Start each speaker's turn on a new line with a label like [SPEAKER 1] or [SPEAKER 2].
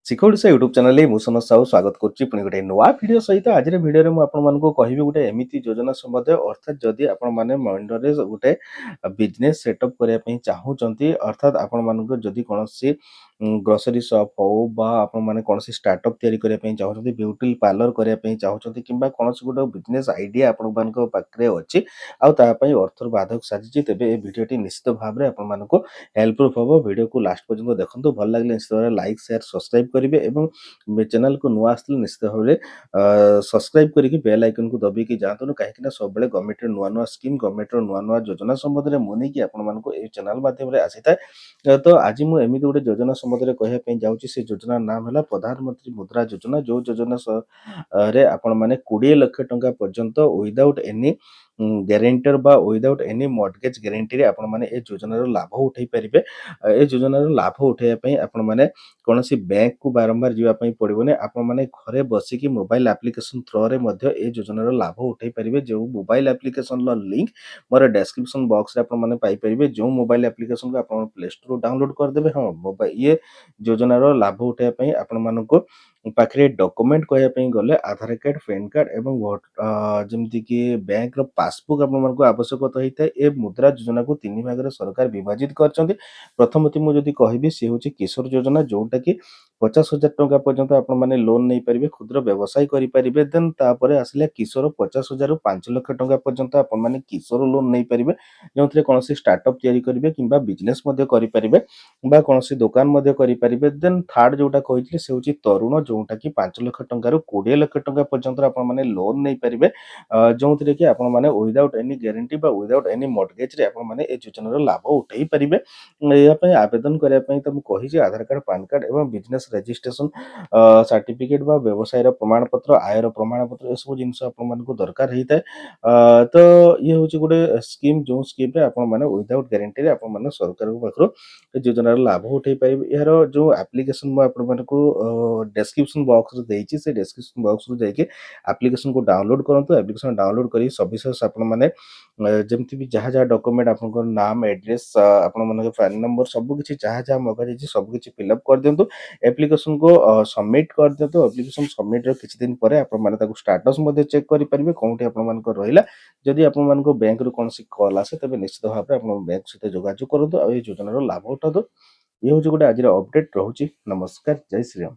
[SPEAKER 1] ଶିଖ Odisha YouTube ଚ୍ୟାନେଲରେ ମୁଁ ସନତ ସାହୁ ସ୍ୱାଗତ କରୁଛି ପୁଣି ଗୋଟେ ନୂଆ ଭିଡ଼ିଓ ସହିତ। ଆଜିର ଭିଡ଼ିଓରେ ମୁଁ ଆପଣମାନଙ୍କୁ କହିବି ଗୋଟେ ଏମିତି ଯୋଜନା ସମ୍ବନ୍ଧୀୟ, ଅର୍ଥାତ୍ ଯଦି ଆପଣମାନେ ମୁଣ୍ଡରେ ଗୋଟେ ବିଜନେସ୍ ସେଟଅପ୍ କରିବା ପାଇଁ ଚାହୁଁଛନ୍ତି, ଅର୍ଥାତ୍ ଆପଣମାନଙ୍କୁ ଯଦି କୌଣସି ଗ୍ରୋସରୀ ସପ୍ ହଉ ବା ଆପଣମାନେ କୌଣସି ଷ୍ଟାର୍ଟଅପ୍ ତିଆରି କରିବା ପାଇଁ ଚାହୁଁଛନ୍ତି, ବିୟୁଟି ପାର୍ଲର କରିବା ପାଇଁ ଚାହୁଁଛନ୍ତି କିମ୍ବା କୌଣସି ଗୋଟେ ବିଜନେସ୍ ଆଇଡ଼ିଆ ଆପଣମାନଙ୍କ ପାଖରେ ଅଛି ଆଉ ତା ପାଇଁ ଅର୍ଥର ବାଧକ ସାଜିଛି, ତେବେ ଏ ଭିଡ଼ିଓଟି ନିଶ୍ଚିତ ଭାବରେ ଆପଣମାନଙ୍କୁ ହେଲ୍ପଫୁଲ୍ ହେବ। ଭିଡ଼ିଓକୁ ଲାଷ୍ଟ ପର୍ଯ୍ୟନ୍ତ ଦେଖନ୍ତୁ। ଭଲ ଲାଗିଲେ ନିଶ୍ଚିତ ଭାବରେ ଲାଇକ୍ ସେୟାର ସବସ୍କ୍ରାଇବ୍ କରିବେ ଏବଂ ଚ୍ୟାନେଲକୁ ନୂଆ ଆସିଥିଲେ ନିଶ୍ଚିତ ଭାବରେ ସବସ୍କ୍ରାଇବ୍ କରିକି ବେଲ୍ ଆଇକନକୁ ଦବାଇକି ଯାଆନ୍ତୁ, କାହିଁକିନା ସବୁବେଳେ ଗଭର୍ଣ୍ଣମେଣ୍ଟର ନୂଆ ନୂଆ ସ୍କିମ୍, ଗଭର୍ଣ୍ଣମେଣ୍ଟର ନୂଆ ନୂଆ ଯୋଜନା ସମ୍ବନ୍ଧରେ ମୁଁ ନେଇକି ଆପଣମାନଙ୍କୁ ଏହି ଚ୍ୟାନେଲ ମାଧ୍ୟମରେ ଆସିଥାଏ। ତ ଆଜି ମୁଁ ଏମିତି ଗୋଟେ ଯୋଜନା ସମ୍ବନ୍ଧରେ କହିବା ପାଇଁ ଯାଉଛି। ସେ ଯୋଜନାର ନାମ ହେଲା ପ୍ରଧାନମନ୍ତ୍ରୀ ମୁଦ୍ରା ଯୋଜନା। ଯେଉଁ ଯୋଜନା ରେ ଆପଣମାନେ 20 ଲକ୍ଷ ଟଙ୍କା ପର୍ଯ୍ୟନ୍ତ ୱିଦାଉଟ୍ ଏନି ଗ୍ୟାରେଣ୍ଟର ବା ୱିଦାଉଟ୍ ଏନି ମର୍ଟଗେଜ ଗ୍ୟାରେଣ୍ଟିରେ ଆପଣମାନେ ଏ ଯୋଜନାର ଲାଭ ଉଠାଇ ପାରିବେ। ଏ ଯୋଜନାର ଲାଭ ଉଠାଇବା ପାଇଁ ଆପଣମାନେ କୌଣସି ବ୍ୟାଙ୍କକୁ ବାରମ୍ବାର ଯିବା ପାଇଁ ପଡ଼ିବନି। ଆପଣମାନେ ଘରେ ବସିକି ମୋବାଇଲ ଆପ୍ଲିକେସନ ଥ୍ରୋରେ ମଧ୍ୟ ଏ ଯୋଜନାର ଲାଭ ଉଠାଇ ପାରିବେ। ଯେଉଁ ମୋବାଇଲ ଆପ୍ଲିକେସନର ଲିଙ୍କ ମୋର ଡେସ୍କ୍ରିପସନ ବକ୍ସରେ ଆପଣମାନେ ପାଇପାରିବେ। ଯେଉଁ ମୋବାଇଲ ଆପ୍ଲିକେସନକୁ ଆପଣ ପ୍ଲେ ଷ୍ଟୋରରୁ ଡାଉନଲୋଡ କରିଦେବେ, ହଁ ଯୋଜନାର ଲାଭ ଉଠାଇବା ପାଇଁ ଆପଣମାନଙ୍କୁ ପାଖରେ ଡକୁମେଣ୍ଟ କହିବା ପାଇଁ ଗଲେ ଆଧାର କାର୍ଡ଼, ପ୍ୟାନ୍ କାର୍ଡ଼ ଏବଂ ଯେମିତିକି ବ୍ୟାଙ୍କର ପାସବୁକ୍ ଆପଣମାନଙ୍କୁ ଆବଶ୍ୟକତା ହୋଇଥାଏ। ଏ ମୁଦ୍ରା ଯୋଜନାକୁ 3 ଭାଗରେ ସରକାର ବିଭାଜିତ କରିଛନ୍ତି। ପ୍ରଥମଟି ମୁଁ ଯଦି କହିବି, ସେ ହେଉଛି କିଶୋର ଯୋଜନା, ଯେଉଁଟାକି 50,000 ଟଙ୍କା ପର୍ଯ୍ୟନ୍ତ ଆପଣମାନେ ଲୋନ୍ ନେଇପାରିବେ, କ୍ଷୁଦ୍ର ବ୍ୟବସାୟ କରିପାରିବେ। ଦେନ୍ ତାପରେ ଆସିଲା କିଶୋର 50,000ରୁ 5 ଲକ୍ଷ ଟଙ୍କା ପର୍ଯ୍ୟନ୍ତ ଆପଣମାନେ କିଶୋର ଲୋନ୍ ନେଇପାରିବେ, ଯେଉଁଥିରେ କୌଣସି ଷ୍ଟାର୍ଟଅପ୍ ତିଆରି କରିବେ କିମ୍ବା ବିଜନେସ୍ ମଧ୍ୟ କରିପାରିବେ ବା କୌଣସି ଦୋକାନ ମଧ୍ୟ କରିପାରିବେ। ଦେନ୍ ଥାର୍ଡ ଯେଉଁଟା କହିଥିଲି ସେ ହେଉଛି ତରୁଣ, ଯେଉଁଟାକି 5 ଲକ୍ଷ ଟଙ୍କାରୁ 20 ଲକ୍ଷ ଟଙ୍କା ପର୍ଯ୍ୟନ୍ତ ଆପଣମାନେ ଲୋନ୍ ନେଇପାରିବେ, ଯେଉଁଥିରେ କି ଆପଣମାନେ ୱିଦାଉଟ୍ ଏନି ଗ୍ୟାରେଣ୍ଟି ବା ୱିଦାଉଟ୍ ଏନି ମର୍ଟଗେଜରେ ଆପଣମାନେ ଏ ଯୋଜନାର ଲାଭ ଉଠାଇ ପାରିବେ। ଏହା ପାଇଁ ଆବେଦନ କରିବା ପାଇଁ ତ ମୁଁ କହିଛି ଆଧାର କାର୍ଡ଼, ପାନ୍ କାର୍ଡ଼ ଏବଂ ବିଜନେସ୍ ରେଜିଷ୍ଟ୍ରେସନ ସାର୍ଟିଫିକେଟ୍ ବା ବ୍ୟବସାୟର ପ୍ରମାଣପତ୍ର, ଆୟର ପ୍ରମାଣପତ୍ର, ଏସବୁ ଜିନିଷ ଆପଣମାନଙ୍କୁ ଦରକାର ହେଇଥାଏ। ତ ଇଏ ହେଉଛି ଗୋଟେ ସ୍କିମ୍, ଯେଉଁ ସ୍କିମ୍ରେ ଆପଣମାନେ ୱିଦାଉଟ୍ ଗ୍ୟାରେଣ୍ଟିରେ ଆପଣମାନେ ସରକାରଙ୍କ ପାଖରୁ ଏ ଯୋଜନାର ଲାଭ ଉଠାଇ ପାରିବେ। ଏହାର ଯେଉଁ ଆପ୍ଲିକେସନ ମୁଁ ଆପଣମାନଙ୍କୁ ଡେସ୍କ୍ରିପସନ ବକ୍ସରେ ଦେଇଛି, ସେ ଡେସ୍କ୍ରିପସନ ବକ୍ସରୁ ଯାଇକି ଆପ୍ଲିକେସନକୁ ଡାଉନଲୋଡ କରନ୍ତୁ। ଆପ୍ଲିକେସନ ଡାଉନଲୋଡ କରି ସବିଶେଷ ଆପଣମାନେ ଯେମିତି ବି ଯାହା ଯାହା ଡକୁମେଣ୍ଟ, ଆପଣଙ୍କ ନାମ, ଆଡ୍ରେସ୍, ଆପଣମାନଙ୍କ ଫୋନ୍ ନମ୍ବର, ସବୁ କିଛି ଯାହା ଯାହା ମଗାଯାଇଛି ସବୁ କିଛି ଫିଲ୍ଅପ୍ କରିଦିଅନ୍ତୁ। ଆପ୍ଲିକେସନକୁ ସବମିଟ୍ କରିଦିଅନ୍ତୁ। ଆପ୍ଲିକେସନ ସବମିଟ୍ର କିଛି ଦିନ ପରେ ଆପଣମାନେ ତାକୁ ଷ୍ଟାଟସ୍ ମଧ୍ୟ ଚେକ୍ କରିପାରିବେ କେଉଁଠି ଆପଣମାନଙ୍କର ରହିଲା। ଯଦି ଆପଣମାନଙ୍କ ବ୍ୟାଙ୍କରୁ କୌଣସି କଲ୍ ଆସେ, ତେବେ ନିଶ୍ଚିତ ଭାବରେ ଆପଣ ବ୍ୟାଙ୍କ ସହିତ ଯୋଗାଯୋଗ କରନ୍ତୁ ଆଉ ଏହି ଯୋଜନାର ଲାଭ ଉଠାନ୍ତୁ। ଇଏ ହେଉଛି ଗୋଟେ ଆଜିର ଅପଡେଟ୍। ରହୁଛି, ନମସ୍କାର, ଜୟ ଶ୍ରୀରାମ।